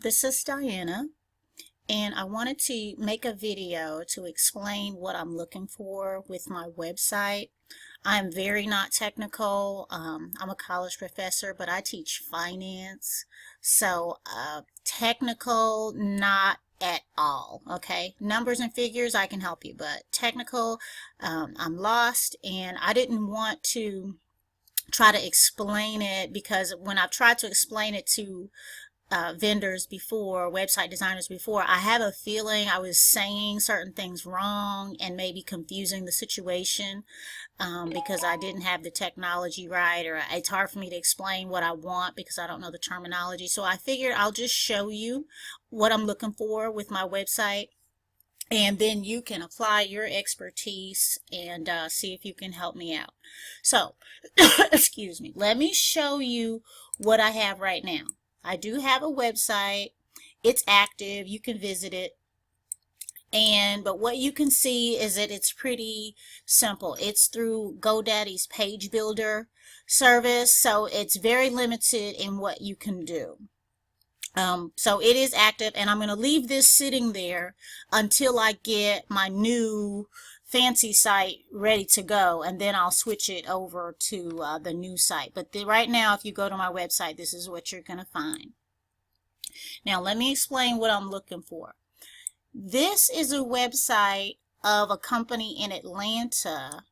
This is Diana, and I wanted to make a video to explain what I'm looking for with my website. I'm very not technical. I'm a college professor, but I teach finance, so technical, not at all. Okay, numbers and figures I can help you, but technical, I'm lost, and I didn't want to try to explain it, because when I've tried to explain it to vendors before, website designers before, I have a feeling I was saying certain things wrong and maybe confusing the situation, because I didn't have the technology right, or it's hard for me to explain what I want because I don't know the terminology. So I figured I'll just show you what I'm looking for with my website, and then you can apply your expertise and see if you can help me out. So, excuse me, let me show you what I have right now. I do have a website. It's active. You can visit it. But what you can see is that it's pretty simple. It's through GoDaddy's page builder service, so it's very limited in what you can do. So it is active, and I'm going to leave this sitting there until I get my new fancy site ready to go, and then I'll switch it over to the new site. But right now, if you go to my website, this is what you're going to find. Now let me explain what I'm looking for. This is a website of a company in Atlanta,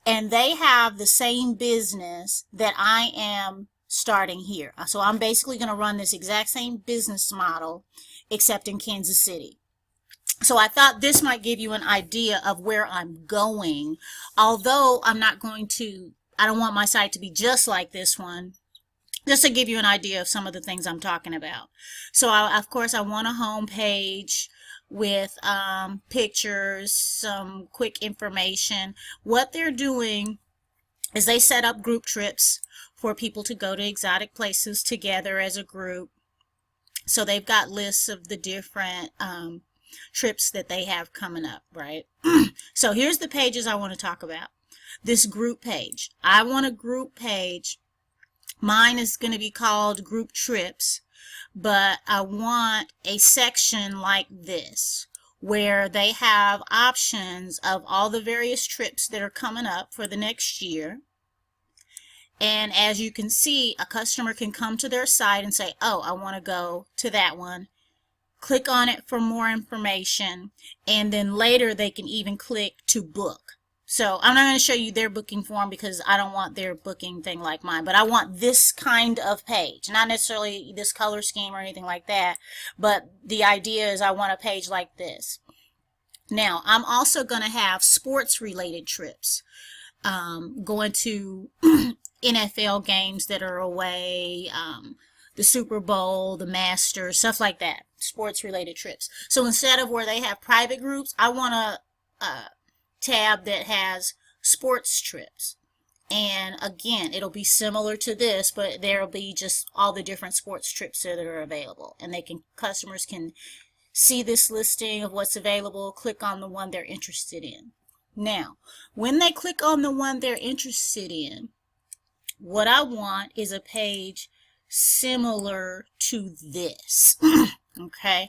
and they have the same business that I am starting here. So I'm basically going to run this exact same business model, except in Kansas City. So I thought this might give you an idea of where I'm going, although I'm not going to, I don't want my site to be just like this one, just to give you an idea of some of the things I'm talking about. So of course I want a home page with pictures, some quick information. What they're doing is they set up group trips for people to go to exotic places together as a group. So they've got lists of the different trips that they have coming up, right? So here's the pages I want to talk about. This group page. I want a group page. Mine is going to be called Group Trips, but I want a section like this where they have options of all the various trips that are coming up for the next year. And as you can see, a customer can come to their site and say, oh, I want to go to that one. Click on it for more information, and then later they can even click to book. So I'm not going to show you their booking form because I don't want their booking thing like mine, but I want this kind of page, not necessarily this color scheme or anything like that, but the idea is I want a page like this. Now I'm also going to have sports related trips, going to NFL games that are away, the Super Bowl, the Masters, stuff like that, sports related trips. So instead of where they have private groups, I want a tab that has sports trips. And again, it'll be similar to this, but there'll be just all the different sports trips that are available, and customers can see this listing of what's available, click on the one they're interested in. Now, when they click on the one they're interested in, what I want is a page similar to this. Okay,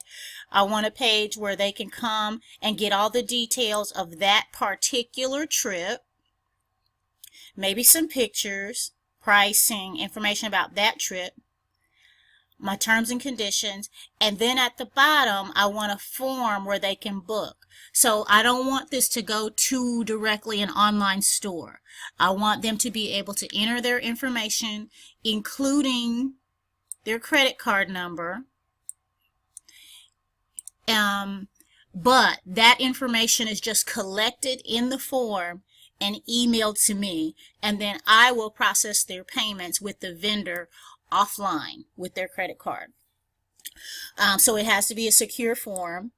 I want a page where they can come and get all the details of that particular trip, maybe some pictures, pricing, information about that trip, my terms and conditions, and then at the bottom I want a form where they can book. So I don't want this to go to directly an online store. I want them to be able to enter their information, including their credit card number, but that information is just collected in the form and emailed to me, and then I will process their payments with the vendor offline with their credit card. So it has to be a secure form,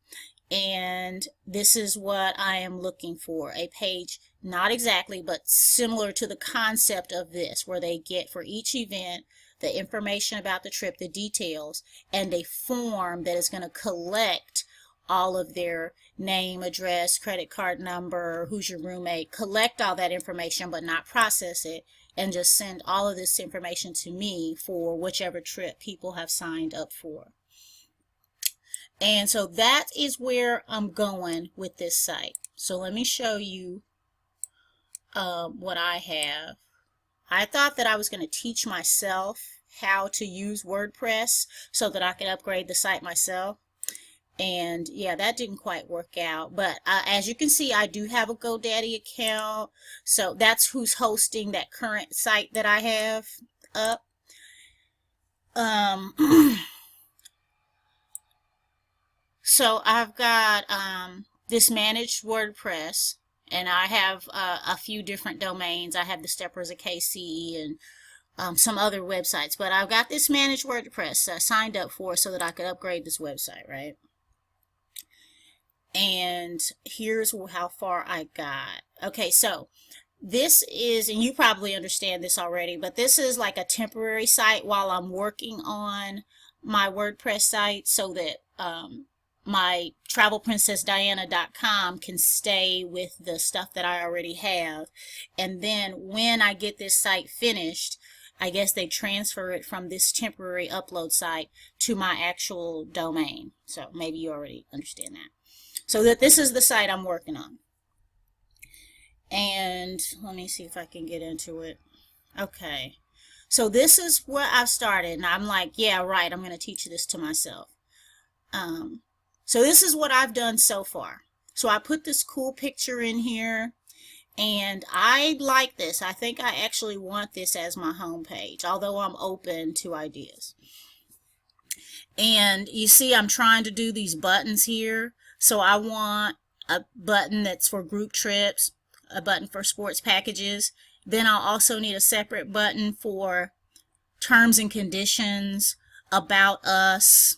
and this is what I am looking for, a page not exactly but similar to the concept of this, where they get for each event the information about the trip, the details, and a form that is going to collect all of their name, address, credit card number, who's your roommate, collect all that information but not process it, and just send all of this information to me for whichever trip people have signed up for. And so that is where I'm going with this site. So let me show you what I have. I thought that I was going to teach myself how to use WordPress so that I could upgrade the site myself. And yeah, that didn't quite work out. But as you can see, I do have a GoDaddy account. So that's who's hosting that current site that I have up. So I've got this managed WordPress, and I have a few different domains. I have the Steppers of KC and some other websites, but I've got this managed WordPress signed up for so that I could upgrade this website, right? And here's how far I got. Okay, so this is, and you probably understand this already, but this is like a temporary site while I'm working on my WordPress site so that my travelprincessdiana.com can stay with the stuff that I already have. And then when I get this site finished, I guess they transfer it from this temporary upload site to my actual domain. So maybe you already understand that. So that this is the site I'm working on. And let me see if I can get into it. Okay. So this is where I started, and I'm like, yeah, right, I'm going to teach this to myself. So this is what I've done so far. So I put this cool picture in here, and I like this. I think I actually want this as my home page, although I'm open to ideas. And you see I'm trying to do these buttons here. So I want a button that's for group trips, a button for sports packages. Then I'll also need a separate button for terms and conditions, about us,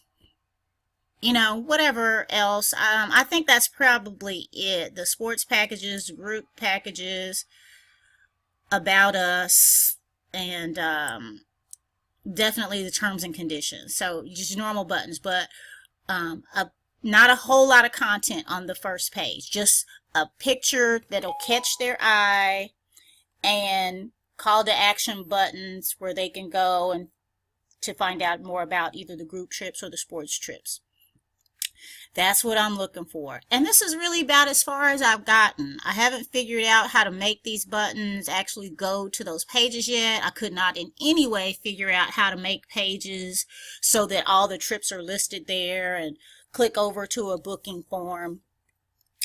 you know, whatever else. I think that's probably it. The sports packages, group packages, about us, and definitely the terms and conditions. So just normal buttons, but not a whole lot of content on the first page. Just a picture that'll catch their eye and call to action buttons where they can go and to find out more about either the group trips or the sports trips. That's what I'm looking for. And this is really about as far as I've gotten. I haven't figured out how to make these buttons actually go to those pages yet. I could not in any way figure out how to make pages so that all the trips are listed there and click over to a booking form.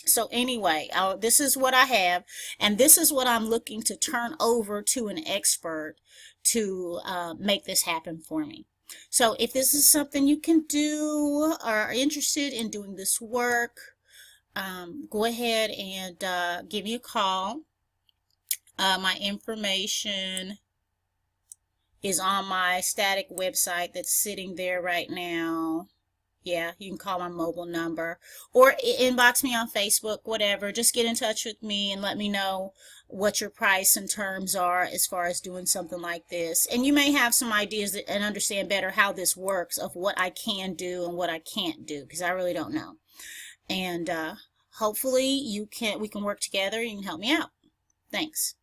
So anyway, this is what I have, and this is what I'm looking to turn over to an expert to make this happen for me. So if this is something you can do or are interested in doing this work, go ahead and give me a call. My information is on my static website that's sitting there right now. Yeah, you can call my mobile number or inbox me on Facebook, whatever. Just get in touch with me and let me know what your price and terms are as far as doing something like this. And you may have some ideas and understand better how this works of what I can do and what I can't do, because I really don't know. And hopefully we can work together. You can help me out. Thanks.